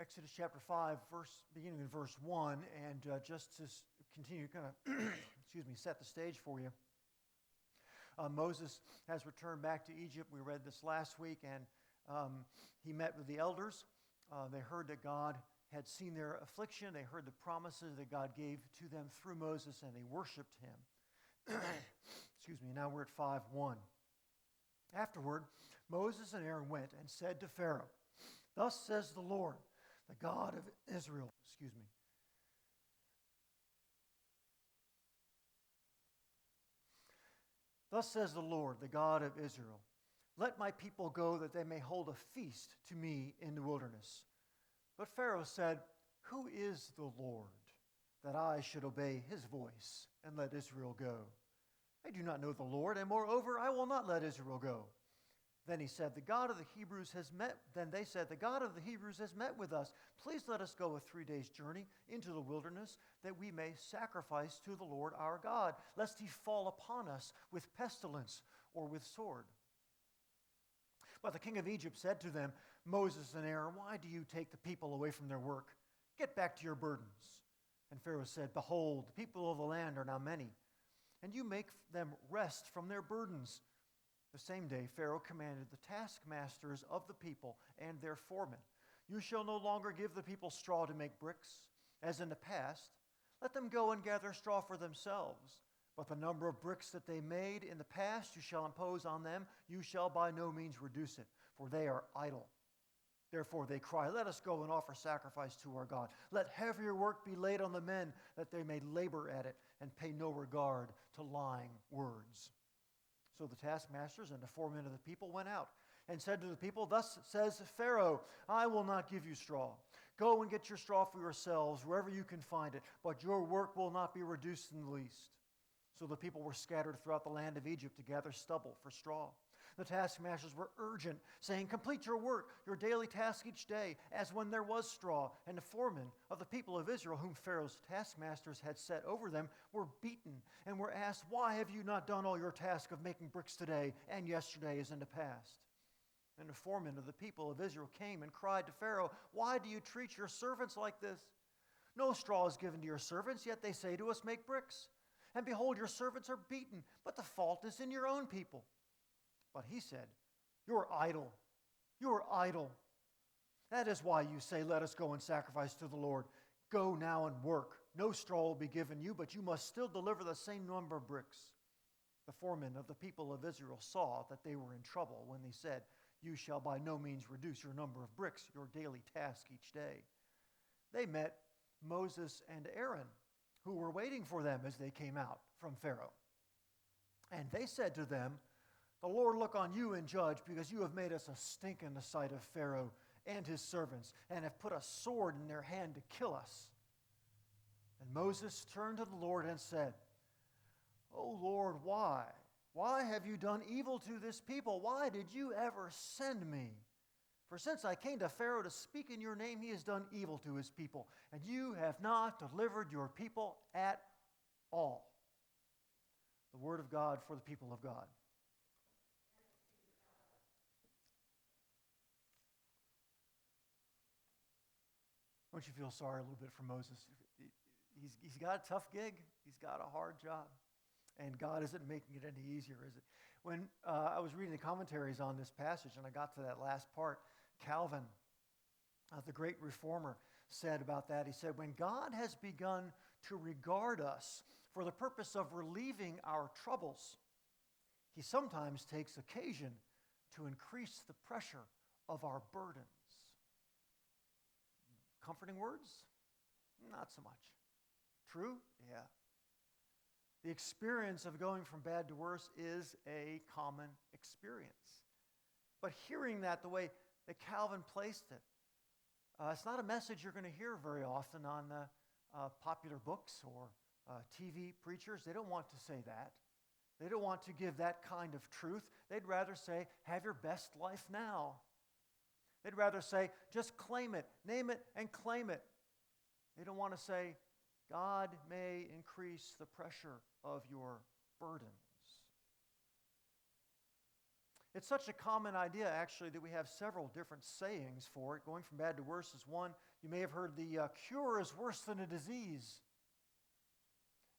Exodus chapter 5, beginning in verse 1, and just to continue kind of, set the stage for you. Moses has returned back to Egypt. We read this last week, and he met with the elders. They heard that God had seen their affliction. They heard the promises that God gave to them through Moses, and they worshiped him. Now we're at 5:1. Afterward, Moses and Aaron went and said to Pharaoh, "Thus says the Lord, the God of Israel." "Thus says the Lord, the God of Israel, let my people go that they may hold a feast to me in the wilderness." But Pharaoh said, "Who is the Lord, that I should obey his voice and let Israel go? I do not know the Lord, and moreover, I will not let Israel go." Then they said, "The God of the Hebrews has met with us. Please let us go a 3 days' journey into the wilderness, that we may sacrifice to the Lord our God, lest he fall upon us with pestilence or with sword." But the king of Egypt said to them, "Moses and Aaron, why do you take the people away from their work? Get back to your burdens." And Pharaoh said, "Behold, the people of the land are now many, and you make them rest from their burdens." The same day Pharaoh commanded the taskmasters of the people and their foremen, "You shall no longer give the people straw to make bricks, as in the past. Let them go and gather straw for themselves. But the number of bricks that they made in the past you shall impose on them. You shall by no means reduce it, for they are idle. Therefore they cry, 'Let us go and offer sacrifice to our God. Let heavier work be laid on the men, that they may labor at it and pay no regard to lying words.' So the taskmasters and the foremen of the people went out and said to the people, 'Thus says Pharaoh, I will not give you straw. Go and get your straw for yourselves wherever you can find it, but your work will not be reduced in the least.' So the people were scattered throughout the land of Egypt to gather stubble for straw. The taskmasters were urgent, saying, 'Complete your work, your daily task each day, as when there was straw.' And the foremen of the people of Israel, whom Pharaoh's taskmasters had set over them, were beaten and were asked, 'Why have you not done all your task of making bricks today and yesterday as in the past?' And the foremen of the people of Israel came and cried to Pharaoh, 'Why do you treat your servants like this? No straw is given to your servants, yet they say to us, "Make bricks." And behold, your servants are beaten, but the fault is in your own people.' But he said, 'You are idle. You are idle. That is why you say, "Let us go and sacrifice to the Lord." Go now and work. No straw will be given you, but you must still deliver the same number of bricks.' The foremen of the people of Israel saw that they were in trouble when they said, 'You shall by no means reduce your number of bricks, your daily task each day.' They met Moses and Aaron, who were waiting for them as they came out from Pharaoh. And they said to them, 'The Lord look on you and judge, because you have made us a stink in the sight of Pharaoh and his servants, and have put a sword in their hand to kill us.' And Moses turned to the Lord and said, 'O Lord, why? Why have you done evil to this people? Why did you ever send me? For since I came to Pharaoh to speak in your name, he has done evil to his people, and you have not delivered your people at all.'" The word of God for the people of God. Don't you feel sorry a little bit for Moses? He's got a tough gig. He's got a hard job. And God isn't making it any easier, is it? When I was reading the commentaries on this passage and I got to that last part, Calvin, the great reformer, said about that, he said, "When God has begun to regard us for the purpose of relieving our troubles, he sometimes takes occasion to increase the pressure of our burdens." Comforting words? Not so much. True? Yeah. The experience of going from bad to worse is a common experience. But hearing that the way that Calvin placed it, it's not a message you're going to hear very often on the popular books or TV preachers. They don't want to say that. They don't want to give that kind of truth. They'd rather say, "Have your best life now." They'd rather say, "Just claim it, name it, and claim it." They don't want to say, "God may increase the pressure of your burdens." It's such a common idea, actually, that we have several different sayings for it. Going from bad to worse is one. You may have heard the cure is worse than a disease.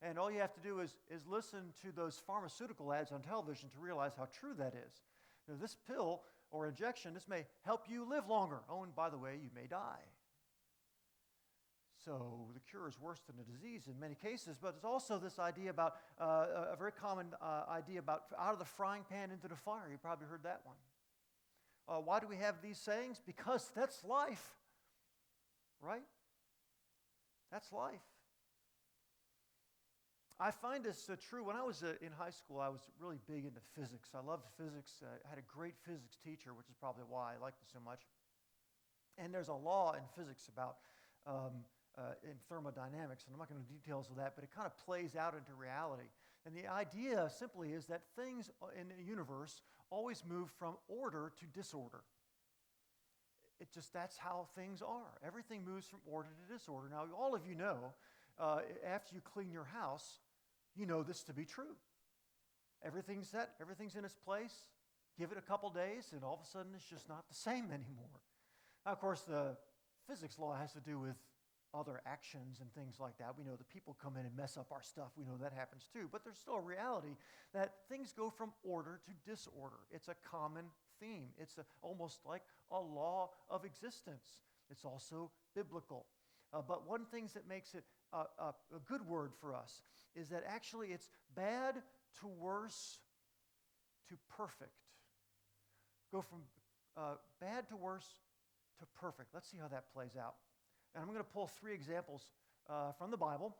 And all you have to do is listen to those pharmaceutical ads on television to realize how true that is. You know, this pill or injection, this may help you live longer. Oh, and by the way, you may die. So the cure is worse than a disease in many cases, but it's also this idea about, a very common idea about out of the frying pan into the fire. You probably heard that one. Why do we have these sayings? Because that's life, right? That's life. I find this true. When I was in high school, I was really big into physics. I loved physics. I had a great physics teacher, which is probably why I liked it so much. And there's a law in physics about in thermodynamics, and I'm not going into details of that, but it kind of plays out into reality. And the idea simply is that things in the universe always move from order to disorder. That's how things are. Everything moves from order to disorder. Now, all of you know, after you clean your house, you know this to be true. Everything's set, everything's in its place. Give it a couple days, and all of a sudden it's just not the same anymore. Now, of course, the physics law has to do with other actions and things like that. We know that people come in and mess up our stuff. We know that happens too. But there's still a reality that things go from order to disorder. It's a common theme. It's almost like a law of existence. It's also biblical. But one thing that makes it a good word for us is that actually it's bad to worse to perfect. Go from bad to worse to perfect. Let's see how that plays out. And I'm going to pull 3 examples from the Bible,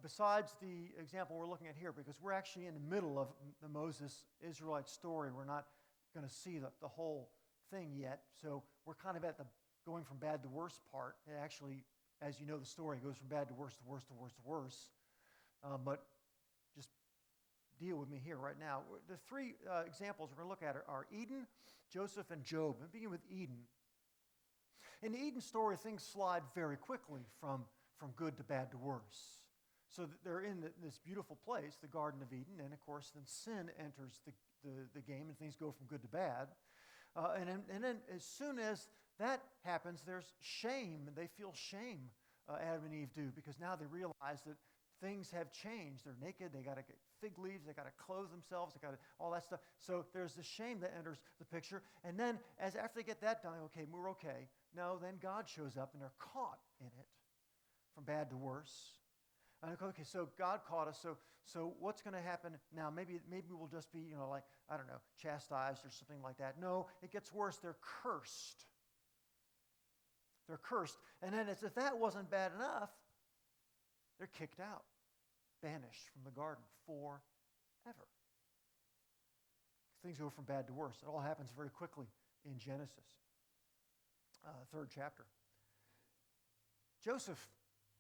besides the example we're looking at here, because we're actually in the middle of the Moses-Israelite story. We're not going to see the whole thing yet. So we're kind of at the going from bad to worse part. It actually, as you know the story, goes from bad to worse to worse to worse to worse. But just deal with me here right now. The 3 examples we're going to look at are Eden, Joseph, and Job. And begin with Eden. In the Eden story, things slide very quickly from good to bad to worse. So they're in this beautiful place, the Garden of Eden, and of course then sin enters the game and things go from good to bad. And then as soon as that happens, there's shame, and they feel shame, Adam and Eve do, because now they realize that things have changed. They're naked, they got to get fig leaves, they got to clothe themselves, they got to all that stuff. So there's the shame that enters the picture. And then after they get that done, okay, we're okay. No, then God shows up and they're caught in it from bad to worse. And okay, so God caught us. So what's going to happen now? Maybe we'll just be, like, I don't know, chastised or something like that. No, it gets worse. They're cursed. They're cursed. And then as if that wasn't bad enough, they're kicked out, banished from the garden forever. Things go from bad to worse. It all happens very quickly in Genesis, 3rd chapter. Joseph,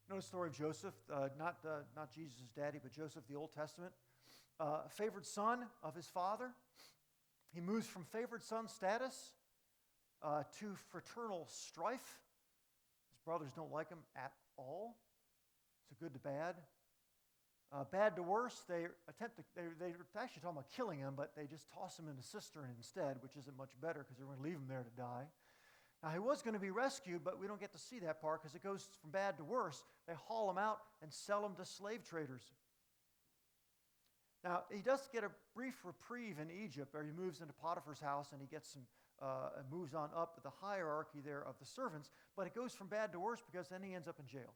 you know the story of Joseph, not Jesus' daddy, but Joseph, the Old Testament, favored son of his father. He moves from favored son status to fraternal strife. His brothers don't like him at all. So good to bad. Bad to worse, they're actually talking about killing him, but they just toss him in a cistern instead, which isn't much better because they're going to leave him there to die. Now, he was going to be rescued, but we don't get to see that part because it goes from bad to worse. They haul him out and sell him to slave traders. Now, he does get a brief reprieve in Egypt, where he moves into Potiphar's house and he gets moves on up the hierarchy there of the servants, but it goes from bad to worse because then he ends up in jail.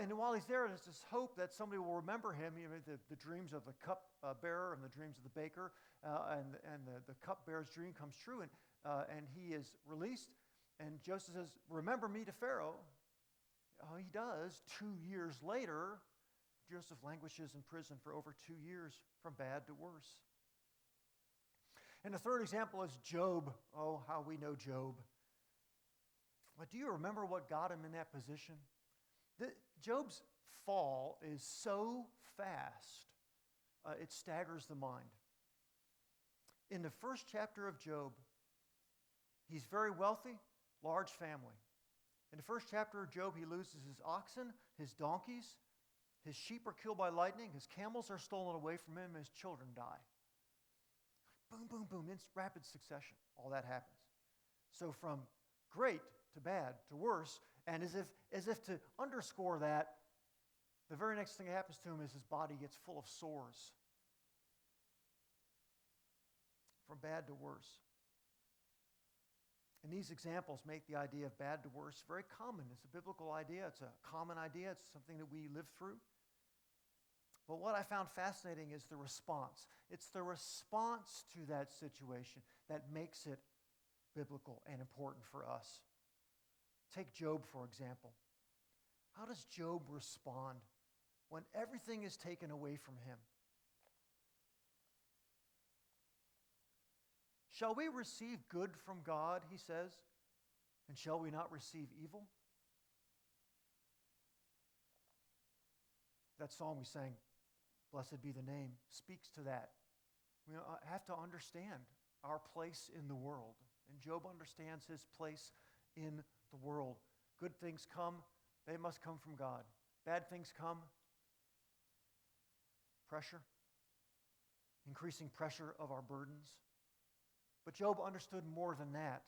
And while he's there, there's this hope that somebody will remember him. The dreams of the cup bearer and the dreams of the baker, and the cup bearer's dream comes true, and he is released. And Joseph says, "Remember me to Pharaoh." He does. 2 years later, Joseph languishes in prison for over 2 years, from bad to worse. And the third example is Job. Oh, how we know Job. But do you remember what got him in that position? Job's fall is so fast, it staggers the mind. In the first chapter of Job, he's very wealthy, large family. In the first chapter of Job, he loses his oxen, his donkeys, his sheep are killed by lightning, his camels are stolen away from him, and his children die. Boom, boom, boom, in rapid succession. All that happens. So from great to bad to worse, and as if to underscore that, the very next thing that happens to him is his body gets full of sores. From bad to worse. And these examples make the idea of bad to worse very common. It's a biblical idea. It's a common idea. It's something that we live through. But what I found fascinating is the response. It's the response to that situation that makes it biblical and important for us. Take Job, for example. How does Job respond when everything is taken away from him? Shall we receive good from God, he says, and shall we not receive evil? That song we sang, Blessed Be the Name, speaks to that. We have to understand our place in the world. And Job understands his place in the world. Good things come, they must come from God. Bad things come, pressure, increasing pressure of our burdens. But Job understood more than that.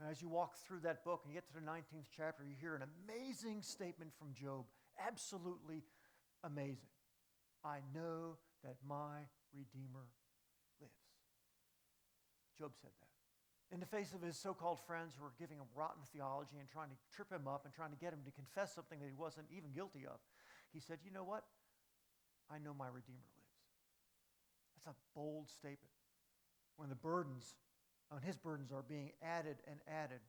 And as you walk through that book and you get to the 19th chapter, you hear an amazing statement from Job. Absolutely amazing. I know that my Redeemer lives. Job said that. In the face of his so-called friends who were giving him rotten theology and trying to trip him up and trying to get him to confess something that he wasn't even guilty of, he said, you know what? I know my Redeemer lives. That's a bold statement. When the burdens on his burdens are being added and added,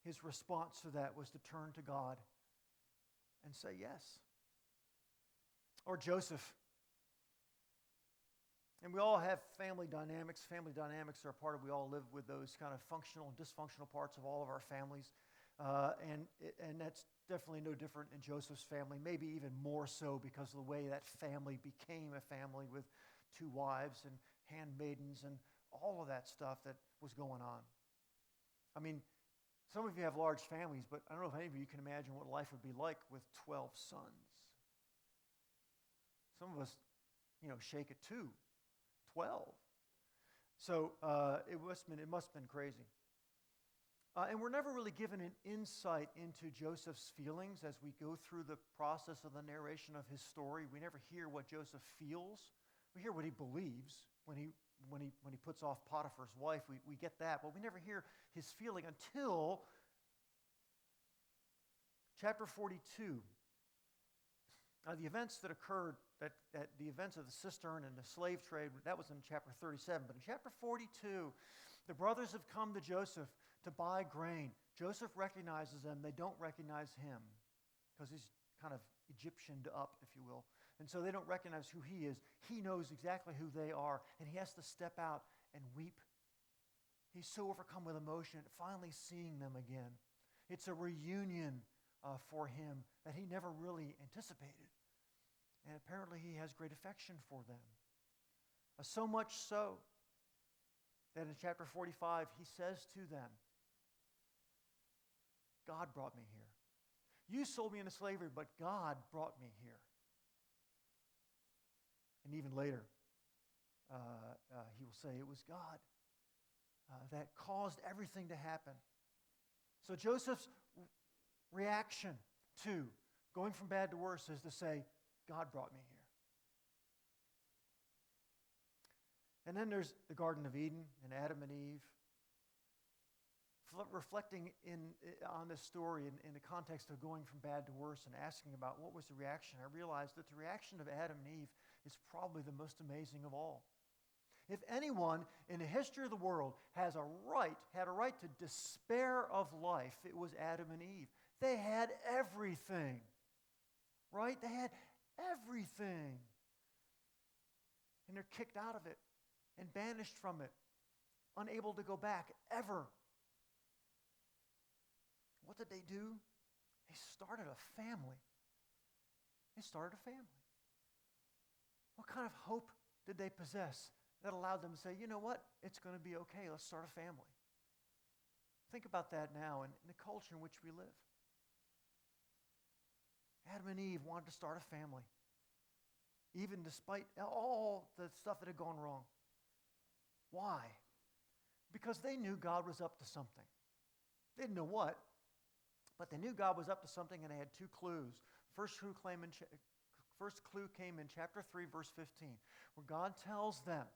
his response to that was to turn to God and say yes. Or Joseph. And we all have family dynamics. Family dynamics are a part of, we all live with those kind of functional and dysfunctional parts of all of our families. And that's definitely no different in Joseph's family, maybe even more so because of the way that family became a family with 2 wives and handmaidens and all of that stuff that was going on. I mean, some of you have large families, but I don't know if any of you can imagine what life would be like with 12 sons. Some of us, shake it too. 12. So it must have been crazy. And we're never really given an insight into Joseph's feelings as we go through the process of the narration of his story. We never hear what Joseph feels. We hear what he believes when he puts off Potiphar's wife. We get that, but we never hear his feeling until chapter 42. The events that occurred, that the events of the cistern and the slave trade, that was in chapter 37. But in chapter 42, the brothers have come to Joseph to buy grain. Joseph recognizes them. They don't recognize him because he's kind of Egyptianed up, if you will. And so they don't recognize who he is. He knows exactly who they are, and he has to step out and weep. He's so overcome with emotion at finally seeing them again. It's a reunion for him that he never really anticipated. And apparently he has great affection for them. So much so that in chapter 45 he says to them, God brought me here. You sold me into slavery, but God brought me here. And even later, he will say it was God that caused everything to happen. So Joseph's reaction to going from bad to worse is to say, God brought me here. And then there's the Garden of Eden and Adam and Eve. Reflecting on this story in the context of going from bad to worse and asking about what was the reaction, I realized that the reaction of Adam and Eve is probably the most amazing of all. If anyone in the history of the world had a right to despair of life, it was Adam and Eve. They had everything, right? They had everything. And they're kicked out of it and banished from it, unable to go back ever. What did they do? They started a family. They started a family. What kind of hope did they possess that allowed them to say, you know what? It's going to be okay. Let's start a family. Think about that now in the culture in which we live. Adam and Eve wanted to start a family. even despite all the stuff that had gone wrong. Why? Because they knew God was up to something. They didn't know what, but they knew God was up to something, and they had two clues. First clue came in chapter 3, verse 15, where God tells them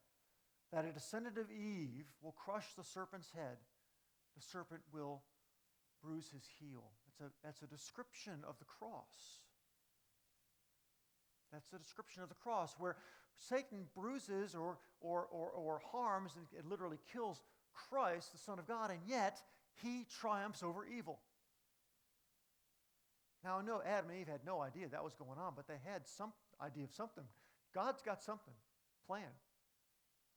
that a descendant of Eve will crush the serpent's head. The serpent will bruise his heel. That's a description of the cross. That's a description of the cross, where Satan bruises or harms and it literally kills Christ, the Son of God, and yet he triumphs over evil. Now, I know Adam and Eve had no idea that was going on, but they had some idea of something. God's got something planned.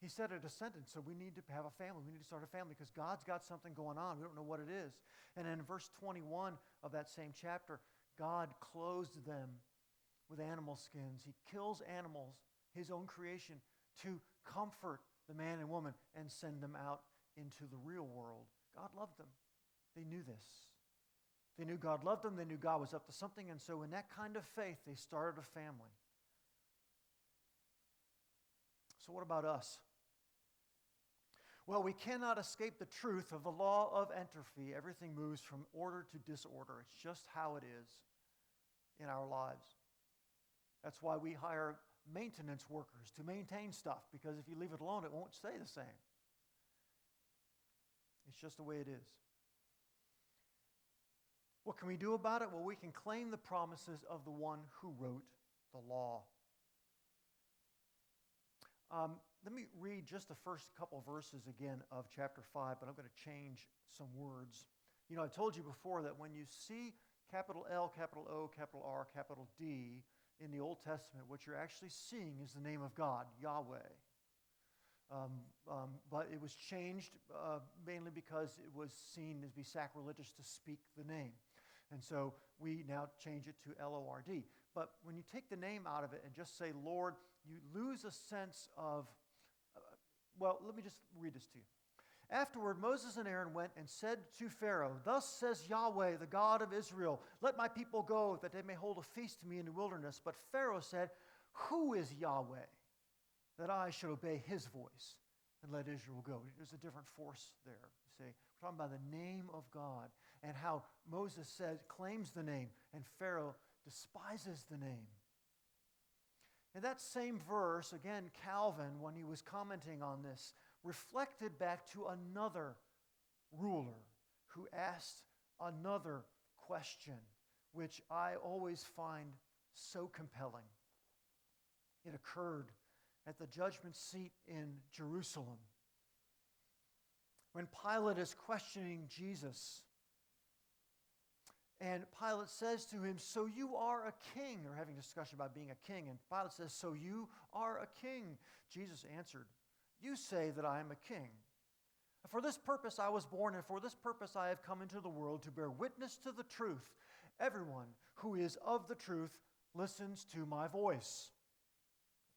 He said a descendant, so we need to have a family. We need to start a family because God's got something going on. We don't know what it is. And in verse 21 of that same chapter, God clothes them with animal skins. He kills animals, his own creation, to comfort the man and woman and send them out into the real world. God loved them. They knew this. They knew God loved them. They knew God was up to something. And so in that kind of faith, they started a family. So what about us? Well, we cannot escape the truth of the law of entropy. Everything moves from order to disorder. It's just how it is in our lives. That's why we hire maintenance workers to maintain stuff, because if you leave it alone, it won't stay the same. It's just the way it is. What can we do about it? Well, we can claim the promises of the one who wrote the law. Let me read just the first couple verses again of chapter 5, but I'm going to change some words. You know, I told you before that when you see capital L, capital O, capital R, capital D in the Old Testament, what you're actually seeing is the name of God, Yahweh. But it was changed mainly because it was seen as be sacrilegious to speak the name. And so we now change it to Lord. But when you take the name out of it and just say Lord, you lose a sense of, well, let me just read this to you. Afterward, Moses and Aaron went and said to Pharaoh, "Thus says Yahweh, the God of Israel, let my people go, that they may hold a feast to me in the wilderness." But Pharaoh said, "Who is Yahweh, that I should obey his voice and let Israel go?" There's a different force there. You see, we're talking about the name of God and how Moses claims the name, and Pharaoh despises the name. In that same verse, again, Calvin, when he was commenting on this, reflected back to another ruler who asked another question, which I always find so compelling. It occurred at the judgment seat in Jerusalem when Pilate is questioning Jesus. And Pilate says to him, "So you are a king." They're having a discussion about being a king. And Pilate says, "So you are a king." Jesus answered, "You say that I am a king. For this purpose I was born, and for this purpose I have come into the world, to bear witness to the truth. Everyone who is of the truth listens to my voice."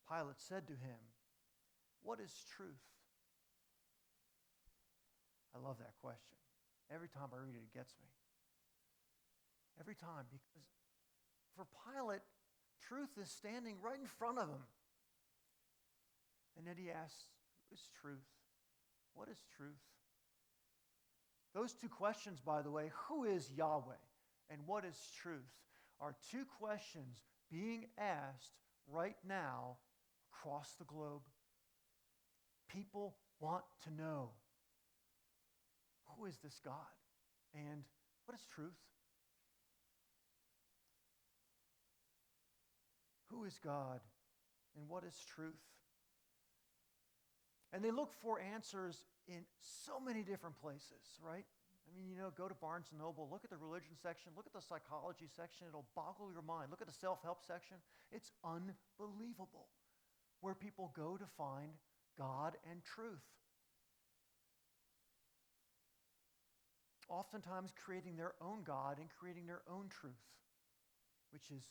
Pilate said to him, "What is truth?" I love that question. Every time I read it, it gets me. Every time, because for Pilate, truth is standing right in front of him. And then he asks, "Who is truth? What is truth?" Those two questions, by the way, who is Yahweh and what is truth, are two questions being asked right now across the globe. People want to know, who is this God? And what is truth? Who is God and what is truth? And they look for answers in so many different places, right? I mean, go to Barnes & Noble, look at the religion section, look at the psychology section, it'll boggle your mind. Look at the self-help section. It's unbelievable where people go to find God and truth. Oftentimes creating their own God and creating their own truth, which is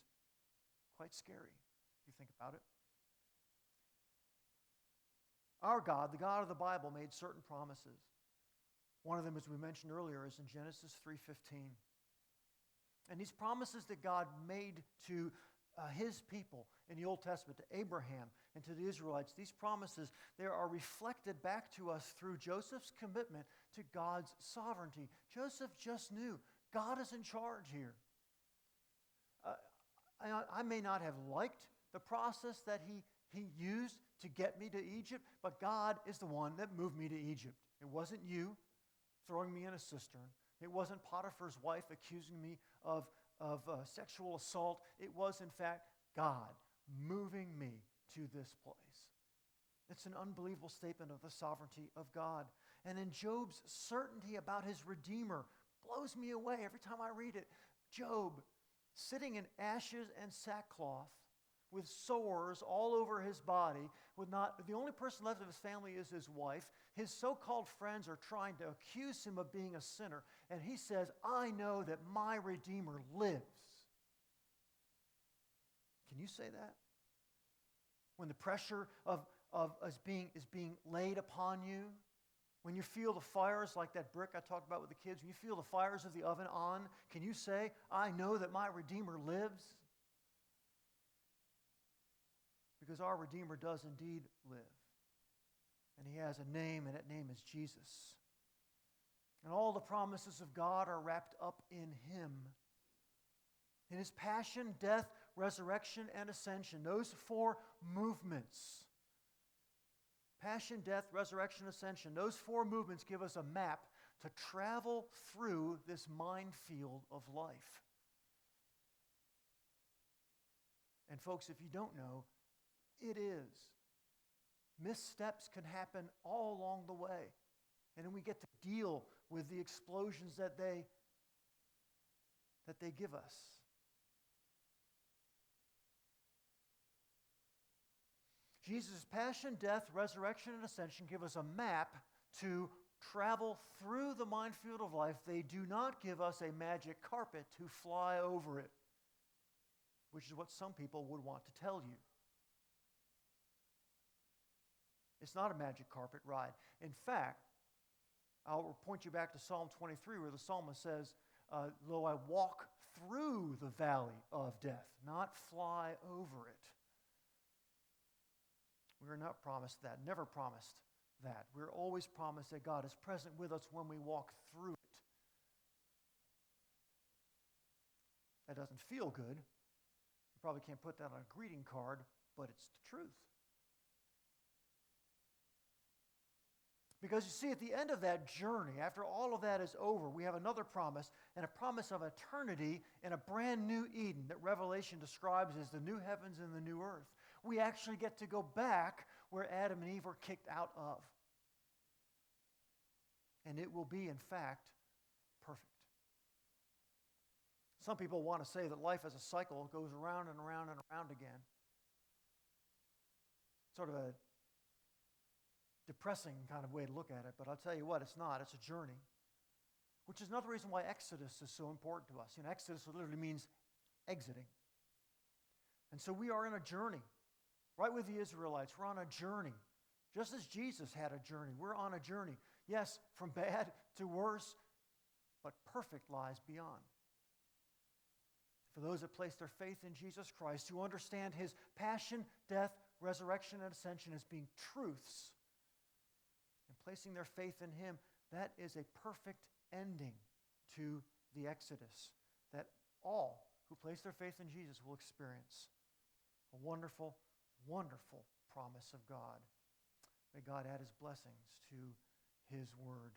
quite scary if you think about it. Our God, the God of the Bible, made certain promises. One of them, as we mentioned earlier, is in Genesis 3:15. And these promises that God made to his people in the Old Testament, to Abraham and to the Israelites, these promises, they are reflected back to us through Joseph's commitment to God's sovereignty. Joseph just knew God is in charge here. I may not have liked the process that he used to get me to Egypt, but God is the one that moved me to Egypt. It wasn't you throwing me in a cistern. It wasn't Potiphar's wife accusing me of sexual assault. It was, in fact, God moving me to this place. It's an unbelievable statement of the sovereignty of God. And in Job's certainty about his Redeemer blows me away every time I read it. Job, sitting in ashes and sackcloth, with sores all over his body, the only person left of his family is his wife. His so-called friends are trying to accuse him of being a sinner. And he says, I know that my Redeemer lives. Can you say that? When the pressure is being laid upon you, when you feel the fires like that brick I talked about with the kids, when you feel the fires of the oven on, can you say, I know that my Redeemer lives? Because our Redeemer does indeed live. And he has a name, and that name is Jesus. And all the promises of God are wrapped up in him. In his passion, death, resurrection, and ascension, those four movements, passion, death, resurrection, ascension, those four movements give us a map to travel through this minefield of life. And folks, if you don't know, it is. Missteps can happen all along the way. And then we get to deal with the explosions that they give us. Jesus' passion, death, resurrection, and ascension give us a map to travel through the minefield of life. They do not give us a magic carpet to fly over it, which is what some people would want to tell you. It's not a magic carpet ride. In fact, I'll point you back to Psalm 23 where the psalmist says, though I walk through the valley of death, not fly over it. We are not promised that, never promised that. We're always promised that God is present with us when we walk through it. That doesn't feel good. You probably can't put that on a greeting card, but it's the truth. Because you see, at the end of that journey, after all of that is over, we have another promise, and a promise of eternity in a brand new Eden that Revelation describes as the new heavens and the new earth. We actually get to go back where Adam and Eve were kicked out of. And it will be, in fact, perfect. Some people want to say that life as a cycle goes around and around and around again. Sort of a depressing kind of way to look at it, but I'll tell you what, it's not. It's a journey, which is another reason why Exodus is so important to us. You know, Exodus literally means exiting. And so we are in a journey, right with the Israelites. We're on a journey, just as Jesus had a journey. We're on a journey, yes, from bad to worse, but perfect lies beyond. For those that place their faith in Jesus Christ, who understand his passion, death, resurrection, and ascension as being truths, and placing their faith in him, that is a perfect ending to the Exodus that all who place their faith in Jesus will experience. A wonderful, wonderful promise of God. May God add his blessings to his word.